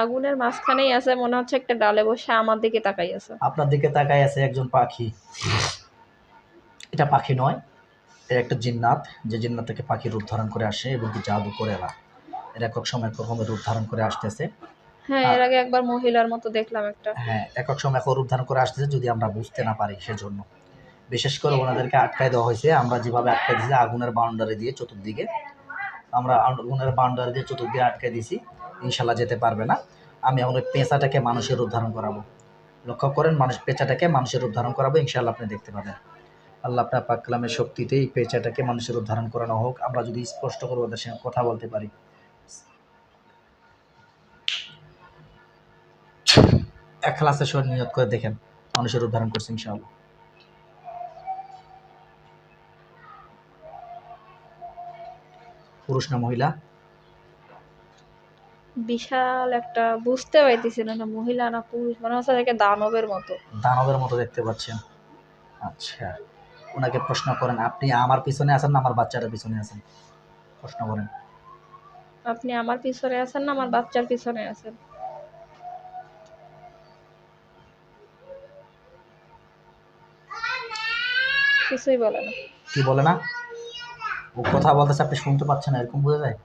আগুনের মাঝখানেই আছে, মনে হচ্ছে একটা ডালে বসে আমার দিকে তাকাই আছে। আপনার দিকে তাকাই আছে একজন পাখি। এটা পাখি নয়, এটা একটা জিন্নাত, যে জিন্নাত থেকে পাখি রূপ ধারণ করে আসে এবং কি জাদু করে এরা। এরা একক সময় এক রকমের রূপ ধারণ করে আসতেছে। হ্যাঁ, এর আগে একবার মহিলার মতো দেখলাম একটা। হ্যাঁ, একক সময় এক রূপ ধারণ করে আসতেছে, যদি আমরা বুঝতে না পারি সেজন্য। বিশেষ করে ওনাদেরকে আটকায় দেওয়া হয়েছে, আমরা যেভাবে আটকায় দিয়েছি আগুনের বাউন্ডারি দিয়ে চতুর্দিকে, আমরা আগুনের বাউন্ডারি দিয়ে চতুর্দিকে আটকায় দিয়েছি, ইনশাল্লাহ যেতে পারবে না। আমি এখন ওই পেঁচাটাকে মানুষের রূপ ধারণ করাবো। লক্ষ্য করেন, পেঁচাটাকে মানুষের রূপ ধারণ করাবো, ইনশাল্লাহ আপনি দেখতে পাবেন। আল্লাহ আপনার পাক কালামের শক্তিতে এই পেঁচাটাকে মানুষের রূপ ধারণ করানো হোক, আমরা যদি স্পষ্ট করে ওদের সঙ্গে কথা বলতে পারি। এখলাসের সহিত নিয়ত করে দেখেন, মানুষের রূপ ধারণ করছে ইনশাআল্লাহ। পুরুষ না মহিলা? বিশাল একটা, বুঝতে পাইতেছিল না মহিলা না পুরুষ, মনে হচ্ছে দেখে দানবের মতো। দানবের মতো দেখতে পাচ্ছেন। আচ্ছা, ওনাকে প্রশ্ন করেন, আপনি আমার পিছনে আছেন না আমার বাচ্চাটার পিছনে আছেন? প্রশ্ন করেন। আপনি আমার পিছনে আছেন না আমার বাচ্চার পিছনে আছেন? কিছুই বলে না। কি বলে না? ও কথা বলতেছে, আপনি শুনতে পাচ্ছেন, এরকম বোঝা যায়।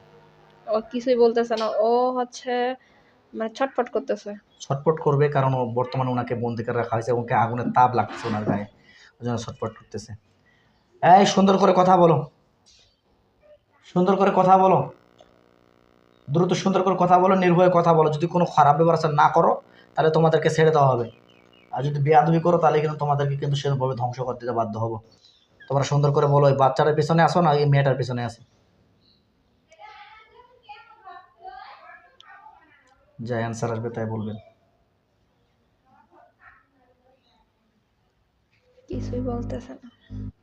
ও কিছুই বলতেছে না, ও হচ্ছে মানে ছটফট করতেছে। ছটফট করবে, কারণ ও বর্তমানে ওনাকে বন্দি করে রাখা হয়েছে, ওকে আগুনের তাপ লাগছে ওনার গায়ে, ওই জন্য ছটফট করতেছে। এই সুন্দর করে কথা বলো, সুন্দর করে কথা বলো, দ্রুত সুন্দর করে কথা বলো, নির্ভয়ে কথা বলো। যদি কোনো খারাপ ব্যবহার না করো তাহলে তোমাদেরকে ছেড়ে দেওয়া হবে, আর যদি বেয়াদবি করো তাহলে কিন্তু তোমাদেরকে কিন্তু সেরকমভাবে ধ্বংস করে দিতে বাধ্য হবো। তোমরা সুন্দর করে বলো, এই বাচ্চাটার পিছনে আসো না এই মেয়েটার পিছনে আসো? যা অ্যান্সার আসবে তাই বলবেন। কিছুই বলতেছে না।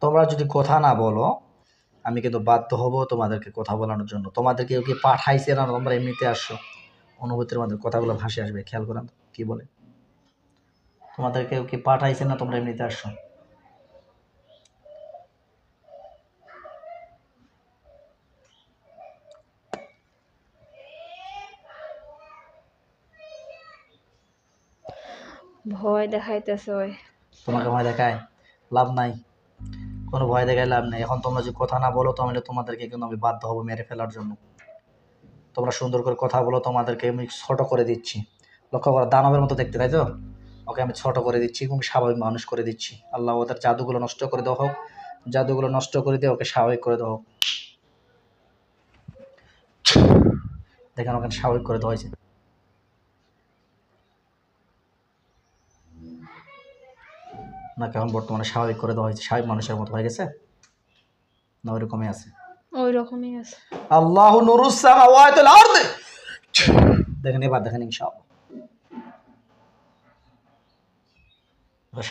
তোমরা যদি কথা না বলো আমি কিন্তু বাধ্য হব তোমাদেরকে কথা বলানোর জন্য। তোমাদেরকে কেউ কি পাঠাইছে না, তোমরা এমনিতে আসছো? অনুভূতির মধ্যে কথাগুলো ভাসে আসবে, খেয়াল করেন কি বলে। তোমাদের কেউ কি পাঠাইছে না, তোমরা এমনিতে আসছো? ভয় দেখাইতেছে ওই। তোমাকে ভয় দেখায় লাভ নাই, কোনো ভয় দেখায় লাভ নেই। এখন তোমরা যদি কথা না বলো তাহলে তোমাদেরকে কিন্তু আমি বাধ্য হবো মেরে ফেলার জন্য। তোমরা সুন্দর করে কথা বলো, তোমাদেরকে আমি ছোট করে দিচ্ছি। লক্ষ্য করো, দানবের মতো দেখতে, তাই তো? ওকে আমি ছোট করে দিচ্ছি এবং স্বাভাবিক মানুষ করে দিচ্ছি। আল্লাহ ওদের জাদুগুলো নষ্ট করে দেওয়া হোক, জাদুগুলো নষ্ট করে দিয়ে ওকে স্বাভাবিক করে দেওয়া হোক। দেখেন ওখানে স্বাভাবিক করে দেওয়া হয়েছে। না, কেমন বর্তমানে স্বাভাবিক করে দেওয়া হয়েছে, স্বাভাবিক মানুষের মতো হয়ে গেছে না ওইরকমই আছে? ওই রকমই আছে। আল্লাহু নূরুস সামাওয়াতি ওয়াল আরদি। দেখেন এবার দেখেন ইনশাআল্লাহ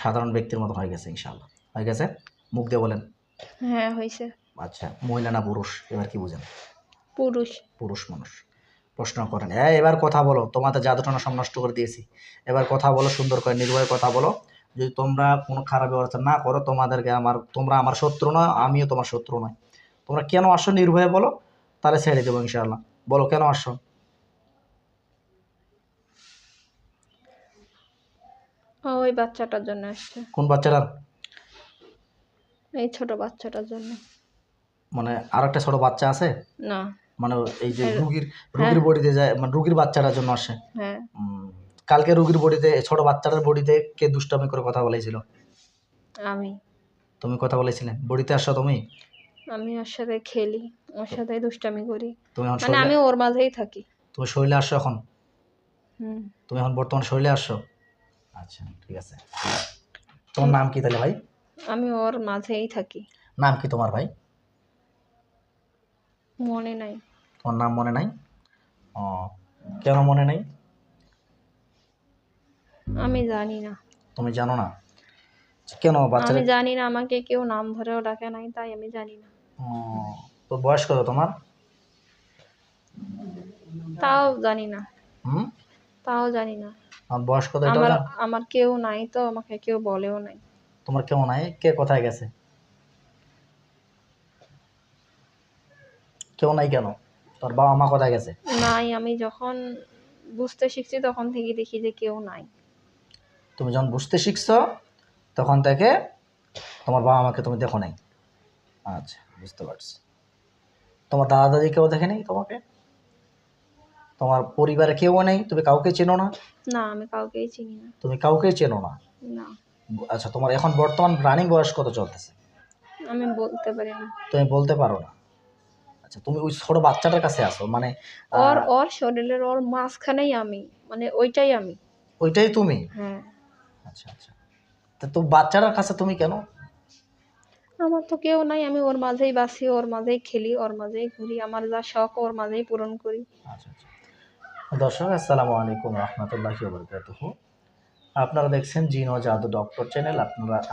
সাধারণ ব্যক্তির মতো হয়ে গেছে, ইনশাআল্লাহ হয়ে গেছে। মুখ দিয়ে বলেন। হ্যাঁ হয়েছে। আচ্ছা, মহিলা না পুরুষ এবার কি বুঝেন? পুরুষ। পুরুষ মানুষ। প্রশ্ন করেন, এবার কথা বলো, তোমাদের জাদুটনা সব নষ্ট করে দিয়েছি। এবার কথা বলো, সুন্দর করে নির্ভয়ে কথা বলো। যদি তোমরা কোনো খারাপ ব্যবস্থা না করো, তোমরা আমার শত্রু নয়, আমিও তোমার শত্রু নয়। তোমরা কেন আসো নির্ভয়ে বলো, তাহলে ছেড়ে দেবো ইনশাআল্লাহ। বলো কেন আসো? ওই বাচ্চাটার জন্য আসছে। কোন বাচ্চাটার? এই ছোট বাচ্চাটার জন্য। মানে আর একটা ছোট বাচ্চা আছে? না। মানে এই যে রুগীর হ্যাঁ। বডিতে যায়, মানে রুগীর বাচ্চাটার জন্য আসে? হ্যাঁ। কালকে রুগীর বডিতে, ছোট বাচ্চাটার বডিতে কে দুষ্টামি করে কথা বলেছিল? আমি। তুমি কথা বলেছিলে? বডিতে আসছো তুমি? আমি ওর সাথে খেলি, ওর সাথে দুষ্টামি করি, তুমি এখন মানে শরীরে, আমি ওর মাঝেই থাকি। তুমি শরীরে আসছো এখন? হুম। তুমি এখন বর্তমানে শরীরে আসছো? আচ্ছা ঠিক আছে। তোমার নাম কি তাহলে ভাই? আমি ওর মাঝেই থাকি। নাম কি তোমার ভাই? মনে নাই। তোমার নাম মনে নাই? ও, কেন মনে নাই? আমি জানি না। তুমি জানো না? কেন আমি বাচ্চারা? জানি না, আমাকে কেউ নাম ধরেও ডাকে নাই, তাই আমি জানি না। ও, তো বয়স কত তোমার? তাও জানি না। হুম, তাও জানি না। আমার বয়স কত এটাও আমার জানো? আমার কেউ নাই তো, আমাকে কেউ বলেও নাই। তোমার কেমন নাই? কে কোথায় গেছে? কেউ নাই কেন? তোর বাবা মা কোথায় গেছে? নাই, আমি যখন বুঝতে শিখছি তখন থেকে দেখি যে কেউ নাই। তুমি যখন বুঝতে শিখছো তখন থেকে তোমার বাবা মাকে তুমি দেখো নাই? আচ্ছা, বুঝতে পারছি। তোমার দাদা দাদি কেউ দেখেনি তোমাকে? তোমার পরিবারে কেউ নেই? তুমি কাউকে চেনো না? না, আমি কাউকেই চিনি না। তুমি কাউকেই চেনো না? না, আচ্ছা, তোমার এখন বর্তমান রানিং বয়স কত চলতেছে? আমি বলতে পারি না। তুমি বলতে পারো না? আচ্ছা, তুমি ওই ছোট বাচ্চাটার কাছে আসো, মানে ওর ওর শরীরের ওর মাঝখানেই আমি, মানে ওইটাই আমি। ওইটাই তুমি? হ্যাঁ। আচ্ছা আচ্ছা, তো বাচ্চাটার কাছে তুমি কেন? আমার তো কেউ নাই, আমি ওর মাঝেই বাঁচি, ওর মাঝেই খেলি, ওর মাঝেই ঘুরি, আমার যা শখ ওর মাঝেই পূরণ করি। আচ্ছা আচ্ছা। দর্শক, আসসালামু আলাইকুম রহমতুল্লাহি ওয়া বারাকাতুহু। আপনারা দেখছেন জিন ও জাদু ডক্টর চ্যানেল।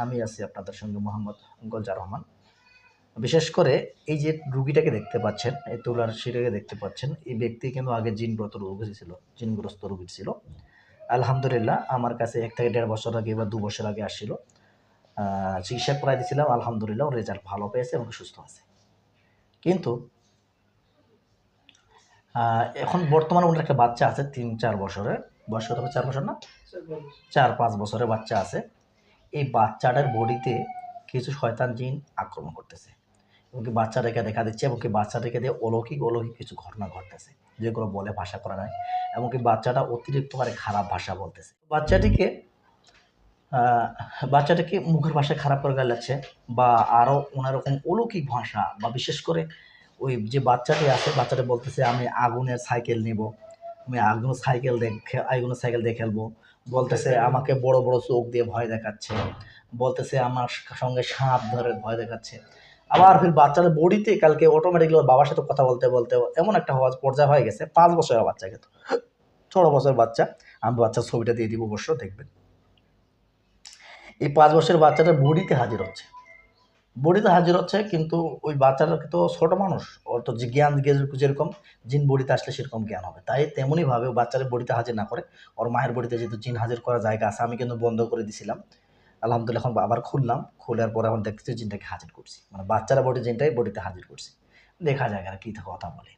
আমি আছি আপনাদের সঙ্গে মোহাম্মদ গোলজার রহমান। বিশেষ করে এই যে রুগীটাকে দেখতে পাচ্ছেন, এই তুলার শিরাকে দেখতে পাচ্ছেন, এই ব্যক্তি কিন্তু আগে জিনগ্রস্ত রোগী ছিল, জিনগ্রস্ত রোগী ছিল। আলহামদুলিল্লাহ আমার কাছে 1 থেকে 1.5 বছর আগে বা 2 বছর আগে আসছিল। চিকিৎসা করাই দিয়েছিলাম, আলহামদুলিল্লাহ ওর রেজাল্ট ভালো পেয়েছে এবং সুস্থ আছে। কিন্তু এখন বর্তমানে ওনার একটা বাচ্চা আছে 3-4 বছরের, বয়স কত হবে? 4 বছর না, 4-5 বছরের বাচ্চা আছে। এই বাচ্চাটার বডিতে কিছু শয়তান জিন আক্রমণ করতেছে এবং কি বাচ্চাটাকে দেখা দিচ্ছে এবং কি বাচ্চাটাকে দিয়ে অলৌকিক অলৌকিক কিছু ঘটনা ঘটতেছে, যেগুলো বলে ভাষা করা যায়। এমনকি বাচ্চাটা অতিরিক্ত হারে খারাপ ভাষা বলতেছে। বাচ্চাটাকে মুখের ভাষায় খারাপ করে গালাচ্ছে বা আরও ওনারকম অলৌকিক ভাষা, বা বিশেষ করে ওই যে বাচ্চাটি আছে, বাচ্চাটা বলতেছে আমি আগুনের সাইকেল নিব, আমি আগুনের সাইকেল দিয়ে খেলবো। বলতেছে আমাকে বড় বড় চোখ দিয়ে ভয় দেখাচ্ছে, বলতেছে আমার সঙ্গে সাপ ধরে ভয় দেখাচ্ছে। আবার ফির বাচ্চার বডিতে কালকে অটোমেটিকলি ওর বাবার সাথে কথা বলতে বলতে এমন একটা হওয়ার পর্যায়ে হয়ে গেছে। 5 বছরের বাচ্চা, কিন্তু 16 বছরের বাচ্চা। আমি বাচ্চার ছবিটা দিয়ে দিব, অবশ্য দেখবেন। এই 5 বছরের বাচ্চাটা বডিতে হাজির হচ্ছে, কিন্তু ওই বাচ্চাটা তো ছোট মানুষ, ওর তো যে জ্ঞান যেরকম জিন বডিতে আসলে সেরকম জ্ঞান হবে, তাই তেমনইভাবে ও বাচ্চাদের বডিতে হাজির না করে ওর মায়ের বডিতে যেহেতু জিন হাজির করার জায়গা আছে, আমি কিন্তু বন্ধ করে দিছিলাম। আলহামদুলিল্লাহ এখন আবার খুললাম, খোলার পরে এখন দেখতেছি জিনটাকে হাজির করছি, মানে বাচ্চারা বডি জিনটাই বডিতে হাজির করছি। দেখা যায় আর কি কথা বলে।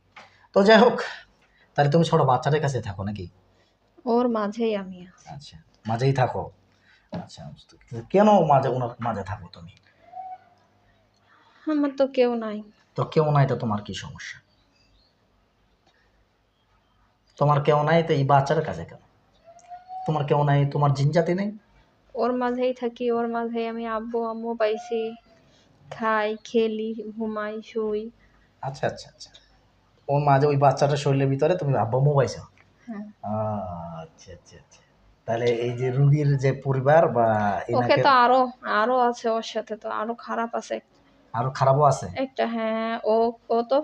তো যাই হোক, তাহলে তুমি ছোট বাচ্চাদের কাছে থাকো নাকি? ওর মাঝেই আমি আছি। আচ্ছা, মাঝেই থাকো। আচ্ছা, কেন ওনার মাঝে থাকো তুমি? আমার তো কেউ নাই। তো কেউ নাই তো তোমার কি সমস্যা? তোমার কেউ নাই তো এই বাচ্চার কাছে কেন? তোমার কেউ নাই, তোমার জিন জাতি নেই? ওর মাঝেই থাকি, ওর মাঝেই আমি আব্বু আম্মু পাইছি, খাই, খেলি, ঘুমাই, শুই। আচ্ছা আচ্ছা আচ্ছা, ওর মাঝে ওই বাচ্চাটার শরীরের ভিতরে তুমি আব্বা মোবাইছো? হ্যাঁ। আচ্ছা আচ্ছা আচ্ছা, তাহলে এই যে রুগীর যে পরিবার বা ওকে এনাকে তো আরো আরো আছে, ওর সাথে তো আরো খারাপ আছে আরো খারাপও আছে? একটা। হ্যাঁ, ও তো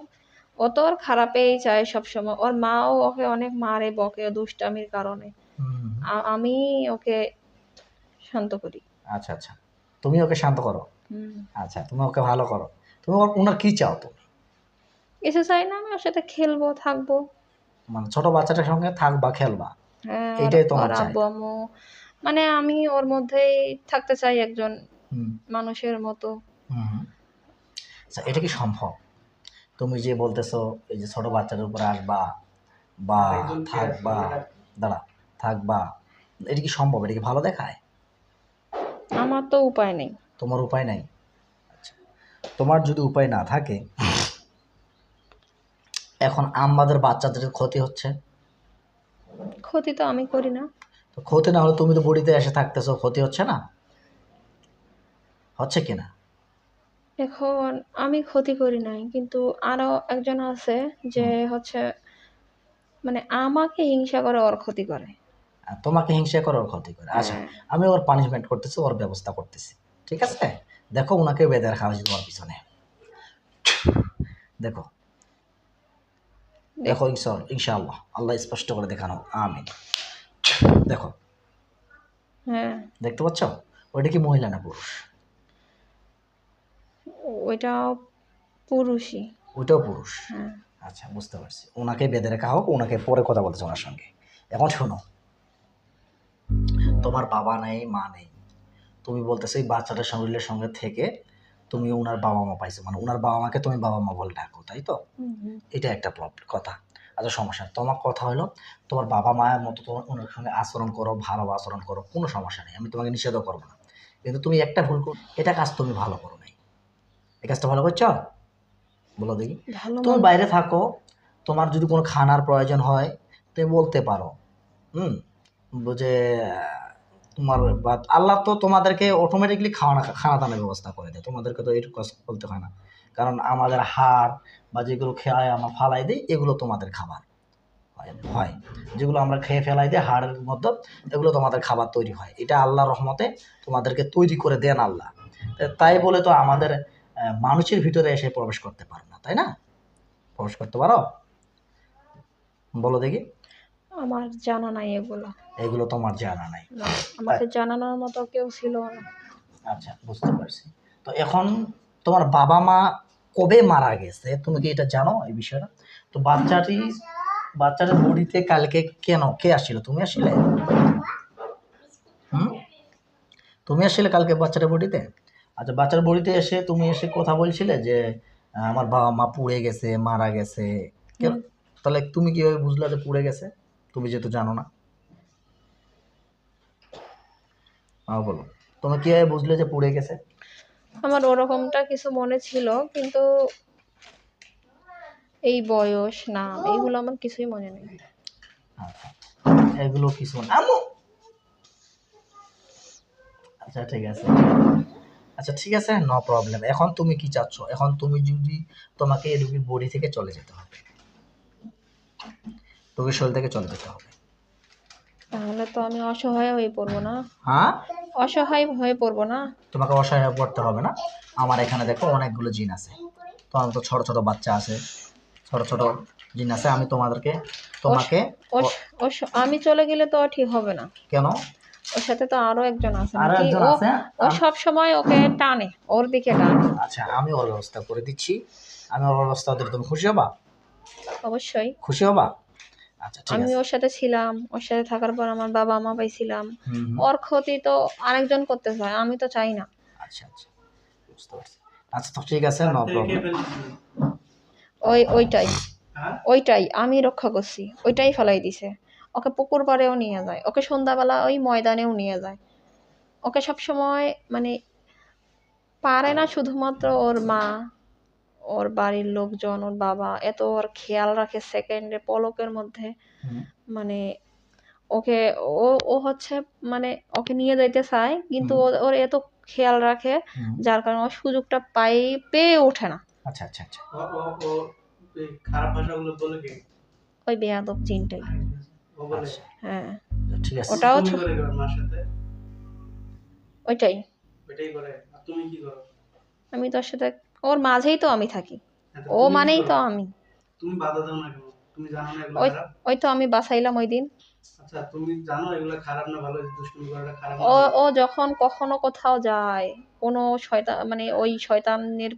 ওর খারাপেই চায় সবসময়। ওর মাও ওকে অনেক মারে বকে দুষ্টামির কারণে। হুম। আমি ওকে শান্ত করি। আচ্ছা আচ্ছা, তুমি ওকে শান্ত করো? হুম। আচ্ছা, তুমি ওকে ভালো করো। তুমি ওনার কি চাও তুমি? কিছু চাই না, আমি ওর সাথে খেলবো, থাকবো। মানে ছোট বাচ্চাটার সঙ্গে থাকবা, খেলবা, হ্যাঁ, এইটাই ওর তোমার আব্বু চাহিদা? আম্মু, মানে আমি ওর মধ্যেই থাকতে চাই একজন হুম মানুষের মতো। হুম হুম। আচ্ছা, এটা কি সম্ভব? তুমি যে বলতেছো এই যে ছোট বাচ্চাদের উপরে আসবা বা থাকবা, দাঁড়া, থাকবা, এটা কি সম্ভব? এটা কি ভালো দেখায়? আমার তো উপায় নেই। তোমার উপায় নাই? আচ্ছা, তোমার যদি উপায় না থাকে, এখন আমাদের বাচ্চাদের ক্ষতি হচ্ছে। ক্ষতি তো আমি করি না। তো ক্ষতি না হলে তুমি তো বডিতে এসে থাকতেছো, ক্ষতি হচ্ছে না? হচ্ছে কিনা? এখন আমি ক্ষতি করি নাই, কিন্তু আরো একজন আছে যে হুম। হচ্ছে, মানে আমাকে হিংসা করে ওর ক্ষতি করে। আর তোমাকে হিংসা করে ওর ক্ষতি করে? আচ্ছা, হ্যাঁ। আমি ওর পানিশমেন্ট করতেছি, ওর ব্যবস্থা করতেছি, ঠিক আছে? দেখো ওনাকে বেঁধে রাখা হয়েছে তোমার পিছনে, দেখো দেখো, ইনশাআল্লাহ আল্লাহ স্পষ্ট করে দেখানো, আমিন। দেখো, হ্যাঁ, দেখতে পাচ্ছ? ওইটা কি মহিলা না পুরুষ? ওইটা পুরুষই। ওইটাও পুরুষ? হ্যাঁ। আচ্ছা, বুঝতে পারছি। ওনাকে বেঁধে রাখা হোক, ওনাকে পরে কথা বলতেছে ওনার সঙ্গে। এখন শোনো, তোমার বাবা নেই, মা নেই, তুমি বলতেছো এই বাচ্চাটার শরীরের সঙ্গে থেকে তুমি ওনার বাবা মা পাইছো, মানে ওনার বাবা মাকে তুমি বাবা মা বলে ডাকো, তাই তো? হুম হুম। এটা একটা কথা। আচ্ছা সমস্যা নেই। তোমার কথা হলো তোমার বাবা মায়ের মতো তোমার ওনার সঙ্গে আচরণ করো, ভালো আচরণ করো, কোনো সমস্যা নেই, আমি তোমাকে নিষেধও করবো না। কিন্তু তুমি একটা ভুল করো, এটা কাজ তুমি ভালো করো নাই। এই কাজটা ভালো করছো? বলো দেখি। ভালো তুমি মানে? বাইরে থাকো, তোমার যদি কোনো খানার প্রয়োজন হয় তুমি বলতে পারো। হুম, বুঝে তোমার আল্লাহ তো তোমাদেরকে অটোমেটিকলি খানা দানের ব্যবস্থা করে দেয়, তোমাদেরকে তো এটুকু কাজ বলতে হয় না। কারণ আমাদের হাড় বা যেগুলো খেয়ে আমরা ফালাই দিই এগুলো তোমাদের খাবার হয়। যেগুলো আমরা খেয়ে ফেলাই দিই হাড়ের মধ্যে, এগুলো তোমাদের খাবার তৈরি হয়। এটা আল্লাহর রহমতে তোমাদেরকে তৈরি করে দেন আল্লাহ। তাই বলে তো আমাদের মানুষের ভিতরে এসে প্রবেশ করতে পারো না, তাই না? প্রবেশ করতে পারো? বলো দেখি। আমার জানা নাই এগুলো। এগুলো তোমার জানা নাই? না, তাই? আমাকে জানানোর মতো কেউ ছিল না। আচ্ছা, বুঝতে পারছি। তো এখন তোমার বাবা মা কবে মারা গেছে তুমি কি এটা জানো এই বিষয়টা? তো বাচ্চাটার বডিতে কালকে কেন কে আসছিল? তুমি আসলে? হুম, তুমি আসলে কালকে বাচ্চাটার বডিতে? আচ্ছা, বাচ্চার বডিতে এসে তুমি এসে কথা বলছিলে যে আমার বাবা মা পুড়ে গেছে, মারা গেছে। কেন? হুম। তাহলে তুমি কিভাবে বুঝলা যে পুড়ে গেছে? তুমি যেহেতু জানো না। বলো, তুমি কিভাবে বুঝলে যে পুড়ে গেছে? আমার ওরকমটা কিছু মনে ছিল, কিন্তু এই বয়স, নাম, এইগুলো আমার কিছুই মনে নেই। আচ্ছা, এগুলো কিছু না। আচ্ছা ঠিক আছে। আচ্ছা ঠিক আছে, নো প্রবলেম। এখন তুমি কি চাচ্ছ? এখন তুমি যদি তোমাকে এই রোগীর বডি থেকে চলে যেতে হবে, রোগীর শরীর থেকে চলে যেতে হবে। তাহলে তো আমি অসহায় হয়ে পড়বো না? হ্যাঁ, অসহায় হয়ে পড়বো না? তোমাকে অসহায় পড়তে হবে না। আমার এখানে দেখো অনেকগুলো জিন আছে, তোমার তো ছোট ছোট বাচ্চা আছে, ছোট ছোট জিন আছে। আমি ওস তোমাকে ওস ওস আমি চলে গেলে তো ঠিক হবে না। কেন? ওর সাথে তো আরো একজন আছে আরো নাকি? একজন ও আছে। ও সব সময় ওকে টানে, ওর দিকে টানে। আচ্ছা, আমি ওর ব্যবস্থা করে দিচ্ছি। আমি ওর ব্যবস্থা দিলে তুমি খুশি হবা? অবশ্যই। খুশি হবা? আচ্ছা ঠিক আমি আছে। ওর সাথে ছিলাম, ওর সাথে থাকার পর আমার বাবা মা পাইছিলাম। হুম হুম। ওর ক্ষতি তো আরেকজন করতে চায়, আমি তো চাই না। আচ্ছা আচ্ছা, বুঝতে পারছি। আচ্ছা তো ঠিক আছে, নো প্রবলেম। ওইটাই, ওইটাই আমি রক্ষা করছি, ওইটাই ফেলাই দিছে। ওকে পুকুর পাড়েও নিয়ে যায়, ওকে সন্ধ্যাবেলা ওই ময়দানেও নিয়ে যায়। ওকে সব সময় মানে পারে না, শুধুমাত্র ওর মা, ওর বাড়ির লোকজন, ওর বাবা এত ওর খেয়াল রাখে সেকেন্ডে পলকের মধ্যে। হুম মানে ওকে, ও হচ্ছে মানে ওকে নিয়ে যাইতে চায়, কিন্তু হুম ওর এত খেয়াল রাখে, হুম। যার কারণে ও সুযোগটা পেয়ে ওঠে না। আচ্ছা আচ্ছা আচ্ছা। এই খারাপ ভাষাগুলো বলে কে? ওই বেয়াদব চিনটাই। ও বলে? আচ্ছা, হ্যাঁ, ঠিক আছে। ওটাও তুমি করে ওর মার সাথে? ওইটাই। ওইটাই করে। আর তুমি কি করো? আমি তোর সাথে, ওর মাঝেই তো আমি থাকি। হ্যাঁ, তো ও তুমি কি মানেই করো? তো আমি। তুমি বাধা দাও না কেন? তুমি জানো না এগুলো ওই খারাপ? ওই তো আমি বাঁচাইলাম ওই দিন। আচ্ছা, তুমি জানো এগুলো খারাপ না ভালো? এই দুষ্টুমি করাটা খারাপ না ও ভালো? ও যখন কখনো কোথাও যায়, কোনো শয়তান মানে ওই শয়তানের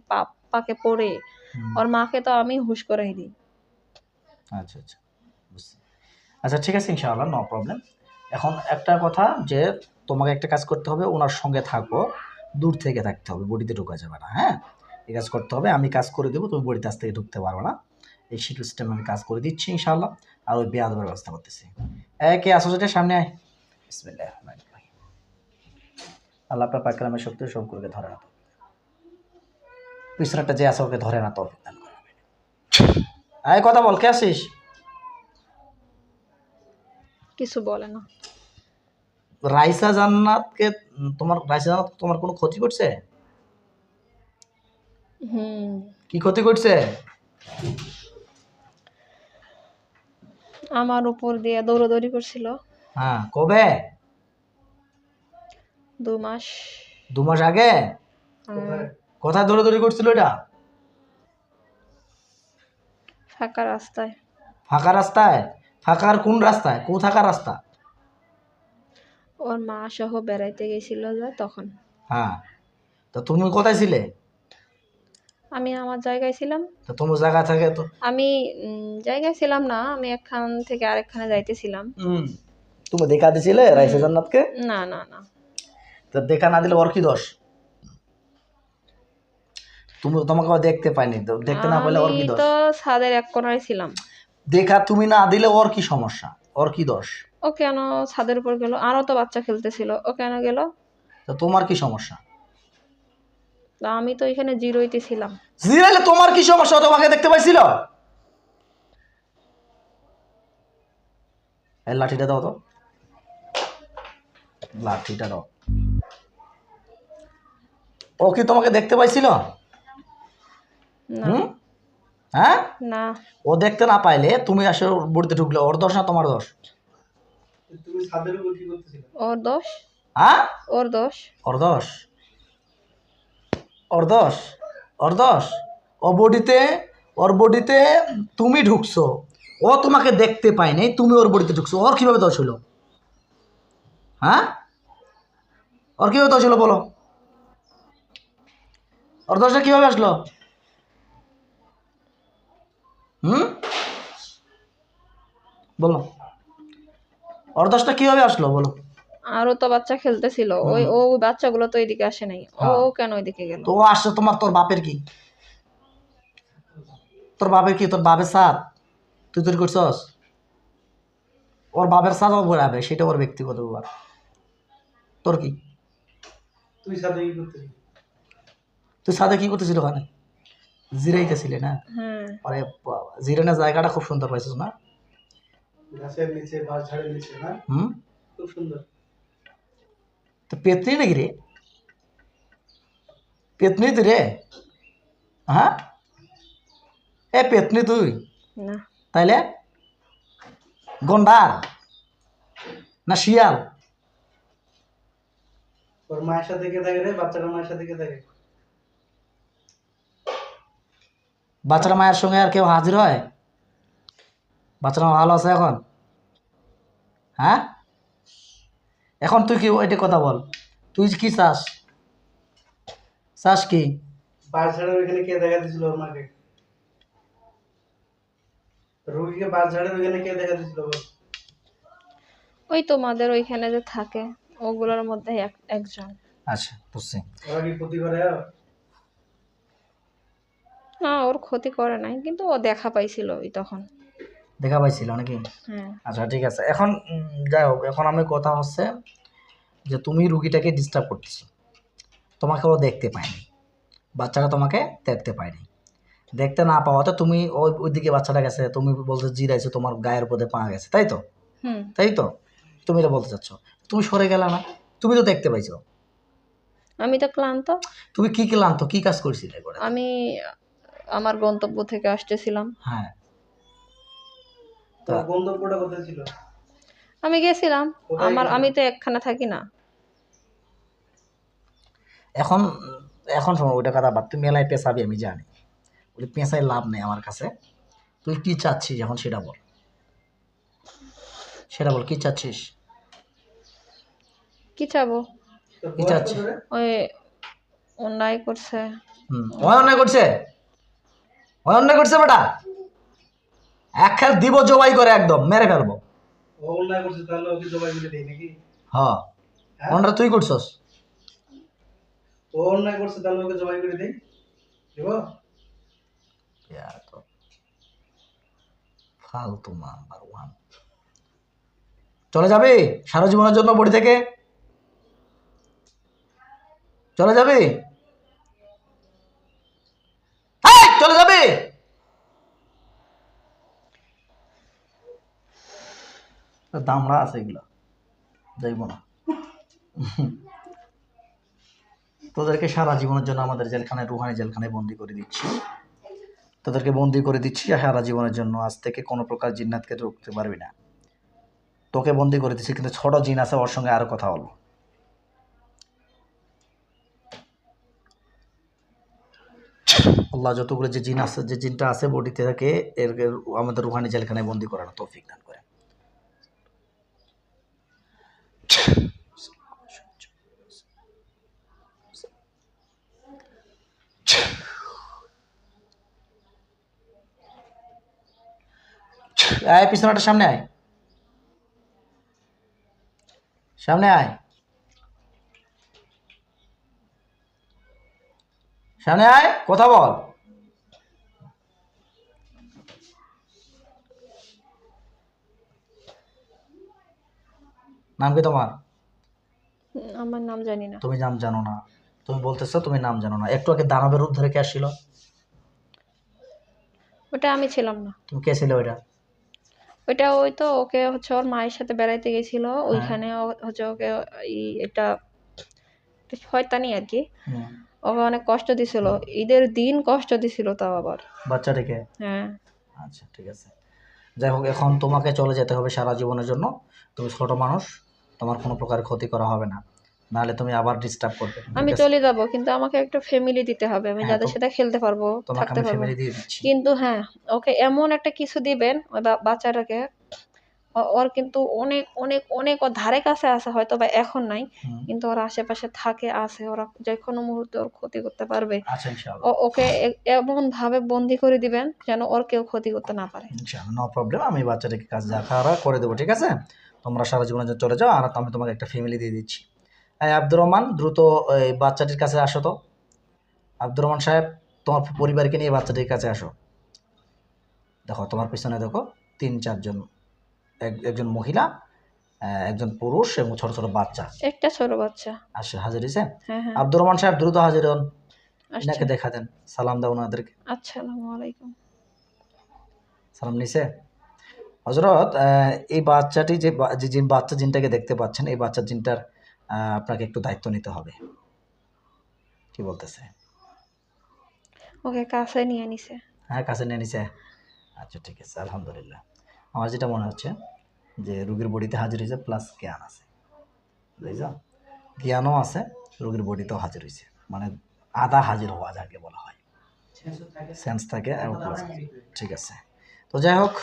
পাকে পড়ে, হুম, ওর মাকে তো আমি হুঁশ করে দিই। আচ্ছা আচ্ছা, বুঝছি। আচ্ছা ঠিক আছে, ইনশাআল্লাহ, নো প্রবলেম। এখন একটা কথা যে তোমাকে একটা কাজ করতে হবে, ওনার সঙ্গে থাকো, দূর থেকে থাকতে হবে, বডিতে ঢোকা যাবে না। হ্যাঁ, এই কাজ করতে হবে। আমি কাজ করে দেবো, তুমি বডিতে আজ থেকে ঢুকতে পারবে না। এই সিস্টেম আমি কাজ করে দিচ্ছি ইনশাআল্লাহ। আর ওই বেয়াদবের ব্যবস্থা করতেছি। কে আসো, যেটা সামনে আয়। বিসমিল্লাহির রহমানির রহিম। আল্লাহ আপনার পাকরামের শক্তি সবগুলোকে ধরে না, পিছনেরটা যে আছে ওকে ধরে না, তৌফিক দান করে। আয় কথা বল, কে আসিস? কিছু বলে না। রাইসা জান্নাতকে, রাইসা জান্নাত তোমার কোনো ক্ষতি করছে? হুম। কি ক্ষতি করছে? আমার উপর দিয়ে দৌড়াদৌড়ি করছিল। হ্যাঁ, কবে? 2 মাস। 2 মাস আগে? হ্যাঁ, কোথায় দৌড়াদৌড়ি করছিল এটা? ফাঁকা রাস্তায়। ফাঁকা রাস্তায়? ফাঁকার কোন রাস্তায়? থাকার রাস্তা? ওর মা সহ বেড়াইতে গেছিল যে তখন। হ্যাঁ, তো তুমি কোথায় ছিলে? আমি আমার জায়গায় ছিলাম। তো তোমার জায়গা থাকে তো। আমি জায়গায় ছিলাম না, আমি একখান থেকে আরেকখানে যাইতেছিলাম। হুম, তুমি দেখা দিছিলে রাইসা জান্নাতকে? না না না। তো দেখা না দিলে ওর কি দোষ? তোমাকে আবার দেখতে পাইনি, তো দেখতে না পাইলে আমি ওর কি দোষ? তো ছাদের এক কোনায় ছিলাম। দেখা তুমি না দিলে ওর কি সমস্যা, ওর কি দোষ? ও কেন ছাদের উপর গেল? আরো তো বাচ্চা খেলতেছিল, ও কেন গেল? তো তোমার কি সমস্যা? তা আমি তো এখানে জিরোইতে ছিলাম। জিরাইলে তোমার কি সমস্যা? ও তোমাকে দেখতে পাইছিল? এই লাঠিটা দাও তো, লাঠিটা দাও। ও কি তোমাকে দেখতে পাইছিল? না হুম? হ্যাঁ, না, ও দেখতে না পাইলে তুমি আসে বড়িতে ঢুকলে ওর দোষ না তোমার দোষ? তুমি ছাদের উপর কি করতেছিলে? ওর দোষ, হ্যাঁ, ওর দোষ। ওর দোষ, ওর দোষ, ওর দোষ। ও বডিতে, ওর বডিতে তুমি ঢুকছো, ও তোমাকে দেখতে পায়নি, তুমি ওর বডিতে ঢুকছো, ওর কিভাবে দোষ হলো? হ্যাঁ, ওর কিভাবে দোষ হলো বলো? ওর দোষটা কিভাবে আসলো? হুম, বলো, ওর দোষটা কিভাবে আসলো বলো? আরো তো বাচ্চা খেলতেছিল, ওই ও বাচ্চাগুলো তো এদিকে আসে নাই, ও হ্যাঁ, ও কেন ওইদিকে গেল? তো ও আসছে তোমার, তোর বাপের কি? তোর বাপের কি? তোর বাপের সাথ তুই তৈরি করছস? ওর বাপের সাথ ও বেড়াবে, সেটা ওর ব্যক্তিগত ব্যাপার। তোর কি? তুই ছাদে কি করতেছিলি? তুই সাথে কি করতেছিল ওখানে? জিরাইতেছিলে না? হ্যাঁ, আরে বাবা, জিরানোর জায়গাটা খুব সুন্দর পাইছিস না? গাছের নিচে, বাঁশ ঝাড়ের নিচে না? হুম, খুব সুন্দর। তো পেতনি নাকি রে? পেতনি তুই রে? হ্যাঁ, এ পেতনি তুই? না, তাইলে গন্ডার না শিয়াল? ওর মায়ের সাথে কে থাকে রে? বাচ্চাটা মায়ের সাথে কে থাকে? বাচ্চারা মায়ের সঙ্গে আর কেউ হাজির হয়? বাচ্চারা ভালো আছে এখন? হ্যাঁ, এখন তুই কি ওইটা কথা বল, তুই কি চাস? চাস কি? বাঁশ ঝাড়ের ওইখানে কে দেখা দিছিল ওর মাকে? রুগীকে বাঁশ ঝাড়ের ওইখানে কে দেখা দিছিল বল? ওই তোমাদের ওইখানে যে থাকে, ওগুলোর মধ্যে একজন। আচ্ছা, বুঝছি। ওরা কি ক্ষতি করে? না, ওর ক্ষতি করে নাই, কিন্তু ও দেখা পাইছিল ওই তখন। দেখা পাইছিল নাকি? হ্যাঁ, আচ্ছা, ঠিক আছে। এখন যাই হোক, এখন আমি কথা হচ্ছে যে তুমি রুগীটাকে ডিস্টার্ব করতেছো, তোমাকে ও দেখতে পায়নি, বাচ্চাটা তোমাকে দেখতে পায়নি। দেখতে না পাওয়াতে তুমি ওইদিকে বাচ্চাটা গেছে, তুমি বলতে জিরাইছো, তোমার গায়ের উপরে পা গেছে, তাই তো? হুম। তাই তো, তুমি এটা বলতে চাচ্ছ। তুমি সরে গেলে না, তুমি তো দেখতে পাইছো। আমি তো ক্লান্ত। তুমি কি ক্লান্ত, কি কাজ করছিলে করে? আমি আমার গন্তব্য থেকে আসতেছিলাম। হ্যাঁ, তা তোর গন্তব্যটা কোথায় ছিল? আমি গেছিলাম। কোথায় আমি গেছিলি? তো একখানে থাকি না। এখন, এখন শোনো, ওইটা কথা বাদ, তুমি মেলায় পেঁচাবি আমি জানি, ওই পেঁচায় লাভ নেই আমার কাছে। তুই কি চাচ্ছিস এখন সেটা বল, সেটা বল, কি চাচ্ছিস? কি চাবো? তোর কি বয়স কত চাচ্ছিস? রে? ওই অন্যায় করছে। ওই অন্যায় করছে, ওই অন্যায় করছে বেটা, এক খেল দিব জবাই করে একদম মেরে ফেলবো। ও অন্যায় করছে তাহলে ওকে জবাই করে দেই নাকি? হ্যাঁ, হ্যাঁ, অন্যটা তুই করছস। ও অন্যায় করছে তাহলে ওকে জবাই করে দেই, দেব? ফালতু নাম্বার ওয়ান। চলে যাবি সারা জীবনের জন্য বডি থেকে? চলে যাবি? এই, চলে যাবি? দামড়া আছে এগুলো, যাইব না। তোদেরকে সারা জীবনের জন্য আমাদের জেলখানায়, রুহানি জেলখানায় বন্দি করে দিচ্ছি। তোদেরকে বন্দি করে দিচ্ছি সারা জীবনের জন্য। আজ থেকে কোনো প্রকার জিন্নাতকে রুখতে পারবি না। তোকে বন্দি করে দিচ্ছি, কিন্তু ছোট জিন আছে, ওর সঙ্গে আরো কথা বলবো। আল্লাহ যতগুলো যে জিন আছে, যে জিনটা আছে বডিতে থাকে, এর আমাদের রুহানি জেলখানায় বন্দি করার তৌফিক দান করে। আয় পিছনটা, সামনে আয়, সামনে আয়, সামনে আয়, কথা বল। নাম কি তোমার? আমার নাম জানি না। তুমি নাম জানো না? তুমি বলতেছো তুমি নাম জানো না। একটু আগে দানবের রূপ ধরে কে আসছিল? ওটা আমি ছিলাম না। তুমি কে ছিলে ওইটা? ওইটা ওই তো ওকে হচ্ছে ওর মায়ের সাথে বেড়াইতে গেছিল, হ্যাঁ। ওইখানে হচ্ছে ওকে একটা শয়তানি আর কি, হুম। ওকে অনেক কষ্ট দিছিল, ঈদের দিন কষ্ট দিছিল তাও আবার। বাচ্চাটিকে? হ্যাঁ। আচ্ছা ঠিক আছে। যাই হোক, এখন তোমাকে চলে যেতে হবে সারা জীবনের জন্য। তুমি ছোট মানুষ, তোমার কোনো প্রকার ক্ষতি করা হবে না, নাহলে তুমি আবার ডিস্টার্ব করবে, ঠিক আমি আছে? চলে যাব, কিন্তু আমাকে একটা ফ্যামিলি দিতে হবে, আমি হ্যাঁ, যাদের সাথে খেলতে পারবো, তোমাকে থাকতে আমি পারবো। ফ্যামিলি দিয়ে দিচ্ছি। কিন্তু হ্যাঁ, ওকে এমন একটা কিছু দিবেন ওই বাচ্চাটাকে, ওর কিন্তু অনেক অনেক অনেক ওর ধারে কাছে আছে, হয়তো বা এখন নাই, হুম। কিন্তু ওর আশেপাশে থাকে, আছে, ওরা যে কোনো মুহূর্তে ওর ক্ষতি করতে পারবে। আচ্ছা ইনশাআল্লাহ। ওকে এমন ভাবে বন্দি করে দিবেন যেন ওর কেউ ক্ষতি করতে না পারে। ইনশাআল্লাহ, নো প্রবলেম। আমি বাচ্চাটাকে কাজ দেখারা করে দেবো, ঠিক আছে? তোমরা সারা জীবনের জন্য চলে যাও, আর আমি তোমাকে একটা ফ্যামিলি দিয়ে দিচ্ছি। এই আব্দুর রহমান, দ্রুত এই বাচ্চাটির কাছে আসো তো। আব্দুর রহমান সাহেব, তোমার পরিবারকে নিয়ে বাচ্চাটির কাছে আসো। দেখো তোমার পিছনে দেখো ৩-৪ জন, একজন মহিলা, একজন পুরুষ এবং ছোট ছোট বাচ্চা একটা ছোট বাচ্চা। আসে, হাজির হয়েছে। হ্যাঁ হ্যাঁ, আব্দুর রহমান সাহেব দ্রুত হাজির হন, আসছে। এনাকে দেখা দেন, সালাম দাও ওনাদেরকে। আসসালামু আলাইকুম। সালাম নিছে। হজরত, এই বাচ্চাটি যে বাচ্চা জিনটাকে দেখতে পাচ্ছেন, এই বাচ্চা জিনটার আপনাকে একটু দায়িত্ব নিতে হবে। কি বলতেছে? ওকে কাছে নিয়ে নিছে। হ্যাঁ, কাছে নিয়ে নিছে। আচ্ছা ঠিক আছে, আলহামদুলিল্লাহ। আমার যেটা মনে হচ্ছে যে রোগীর বডিতে হাজির হয়েছে, প্লাস জ্ঞান আছে, বুঝছো? জ্ঞানও আছে, রোগীর বডিতেও হাজির হয়েছে, মানে আধা হাজির হওয়া যাকে বলা হয়, সেন্স থাকে এবং প্লাস। ঠিক আছে, তো যাই হোক,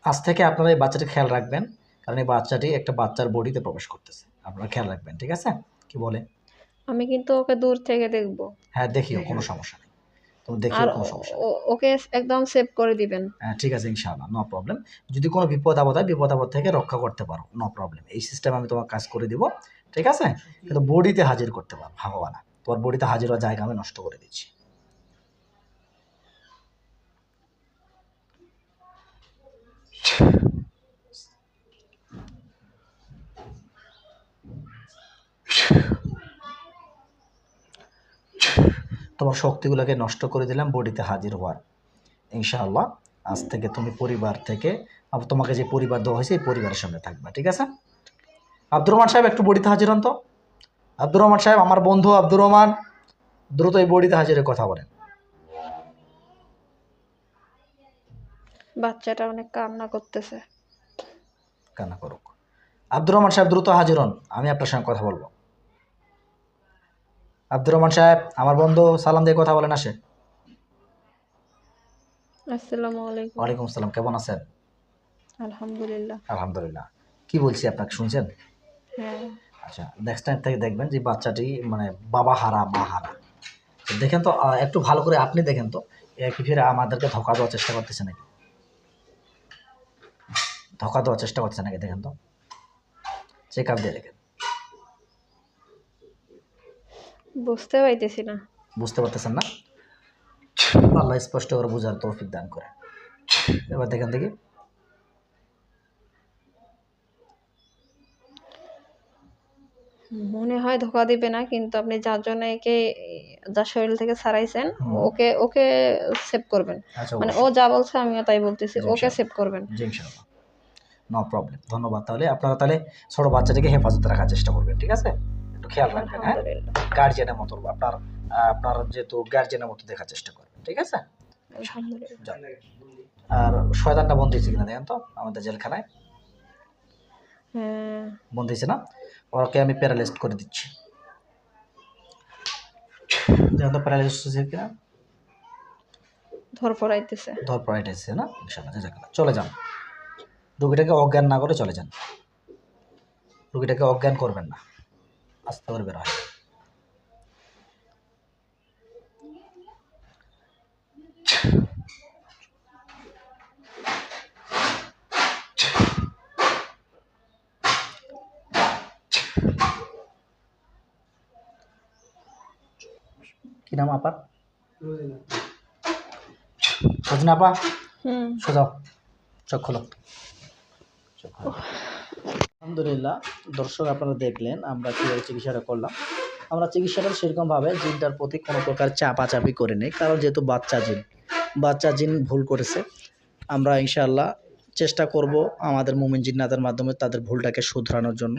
আজ থেকে আপনারা এই বাচ্চাটি খেয়াল রাখবেন, কারণ এই বাচ্চাটি একটা বাচ্চার বডিতে প্রবেশ করতেছে, আপনারা খেয়াল রাখবেন, ঠিক আছে? কি বলে? আমি কিন্তু ওকে দূর থেকে দেখব। হ্যাঁ, দেখিও, কোনো সমস্যা নেই, তুমি দেখিও, আর কোনো সমস্যা নেই। ওকে একদম সেভ করে দিবেন। হ্যাঁ ঠিক আছে, ইনশাআল্লাহ, নো প্রবলেম। যদি কোনো বিপদ আপদ হয়, বিপদ আপদ থেকে রক্ষা করতে পারো, নো প্রবলেম, এই সিস্টেম আমি তোমার কাজ করে দিব, ঠিক আছে? কিন্তু বডিতে হাজির করতে পারো, ভাববা না তোমার বডিতে হাজির হওয়ার জায়গা আমি নষ্ট করে দিচ্ছি। তোমার শক্তিগুলোকে নষ্ট করে দিলাম বডিতে হাজির হওয়ার। ইনশাআল্লাহ আজ থেকে তুমি পরিবার থেকে, তোমাকে যে পরিবার দেওয়া হয়েছে এই পরিবারের সঙ্গে থাকবা, ঠিক আছে? আব্দুর রহমান সাহেব, একটু বডিতে হাজির হন তো। আব্দুর রহমান সাহেব, আমার বন্ধু আব্দুর রহমান, দ্রুত এই বডিতে হাজিরের কথা বলেন। বাচ্চাটা অনেক কান্না করতেছে। কান্না করুক। আব্দুর রহমান সাহেব দ্রুত হাজির হন, আমি আপনার সঙ্গে কথা বলবো। আব্দুর রহমান সাহেব, আমার বন্ধু, সালাম দিয়ে কথা বলেন, আসে। আসসালামু আলাইকুম। ওয়ালাইকুম আসসালাম, কেমন আছেন? আলহামদুলিল্লাহ। আলহামদুলিল্লাহ। কি বলছি আপনাকে শুনছেন? হ্যাঁ। আচ্ছা, নেক্সট টাইম থেকে দেখবেন যে বাচ্চাটি মানে বাবা হারা, মা হারা। তো দেখেন তো, একটু ভালো করে আপনি দেখেন তো, কি ফিরে আমাদেরকে ধোকা দেওয়ার চেষ্টা করতেছে নাকি? ধোকা দেওয়ার চেষ্টা করতেছে নাকি দেখেন তো, চেক আপ দিয়ে দেখেন। বুঝতে পাইতেছি না। বুঝতে পারতেছেন না? আল্লাহ স্পষ্ট করে বোঝার তৌফিক দান করে। এবার দেখেন দেখি। মনে হয় ধোকা দিবে না, কিন্তু আপনি যার জন্য একে, যার শরীর থেকে ছাড়াইছেন, হুম। ওকে ওকে সেভ করবেন। আচ্ছা, মানে ও অবশ্যই। যা বলছে আমিও তাই বলতেছি, জি, ওকে ইনশাআল্লাহ। সেভ করবেন। জি, ইনশাআল্লাহ, নো প্রবলেম। ধন্যবাদ। তাহলে আপনারা তাহলে ছোট বাচ্চাটিকে হেফাজতে রাখার চেষ্টা করবেন, ঠিক আছে? একটু খেয়াল রাখবেন, হ্যাঁ? আলহামদুলিল্লাহ। গার্জিয়ানের মতো আপনার, আপনার যেহেতু গার্জিয়ানের মতো দেখার চেষ্টা করবেন, ঠিক আছে? আলহামদুলিল্লাহ। যান। আর শয়তানটা বন্ধ হয়েছে কিনা দেখেন তো আমাদের জেলখানায়। হ্যাঁ। বন্ধ হয়েছে না? ওকে আমি প্যারালাইজড করে দিচ্ছি। দেখেন তো প্যারালাইজড হয়েছে কিনা। ধরপড়াইতেছে। ধর পড়াইতেছে না? ইনশাআল্লাহ, জাযাকাল্লাহ। চলে যান, রোগীটাকে অজ্ঞান না করে চলে যান। রোগীটাকে অজ্ঞান করবেন না, আস্তে করে বের হয়। কি নাম আপার? সজনা আপা, হুম। সোজাও, চোখ খোলো, চোখ খোলো। আলহামদুলিল্লাহ, দর্শক আপনারা দেখলেন আমরা কীভাবে চিকিৎসাটা করলাম। আমরা চিকিৎসাটা সেরকমভাবে জিনটার প্রতি কোনো প্রকার চাপাচাপি করে নেই, কারণ যেহেতু বাচ্চা জিন ভুল করেছে। আমরা ইনশাআল্লাহ চেষ্টা করব আমাদের মুমিন জিন্নাতের মাধ্যমে তাদের ভুলটাকে শুধরানোর জন্য।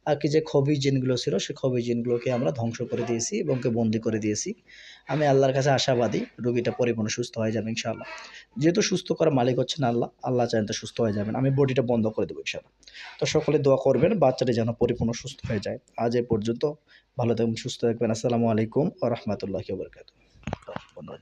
আর কি যে খবি জিনগুলো ছিল, সেই খবি জিনগুলোকে আমরা ধ্বংস করে দিয়েছি এবং বন্দি করে দিয়েছি। আমি আল্লাহর কাছে আশাবাদী রোগীটা পরিপূর্ণ সুস্থ হয়ে যাবে ইনশাআল্লাহ। যেহেতু সুস্থ করার মালিক হচ্ছেন আল্লাহ, আল্লাহ চাইলে তো সুস্থ হয়ে যাবেন। আমি বডিটা বন্ধ করে দেবো ইনশাআল্লাহ। তো সকলে দোয়া করবেন বাচ্চাটি যেন পরিপূর্ণ সুস্থ হয়ে যায়। আজ এ পর্যন্ত, ভালো থাকবেন, সুস্থ থাকবেন। আসসালামু আলাইকুম ওয়া রাহমাতুল্লাহি ওয়া বারাকাতুহু। ধন্যবাদ।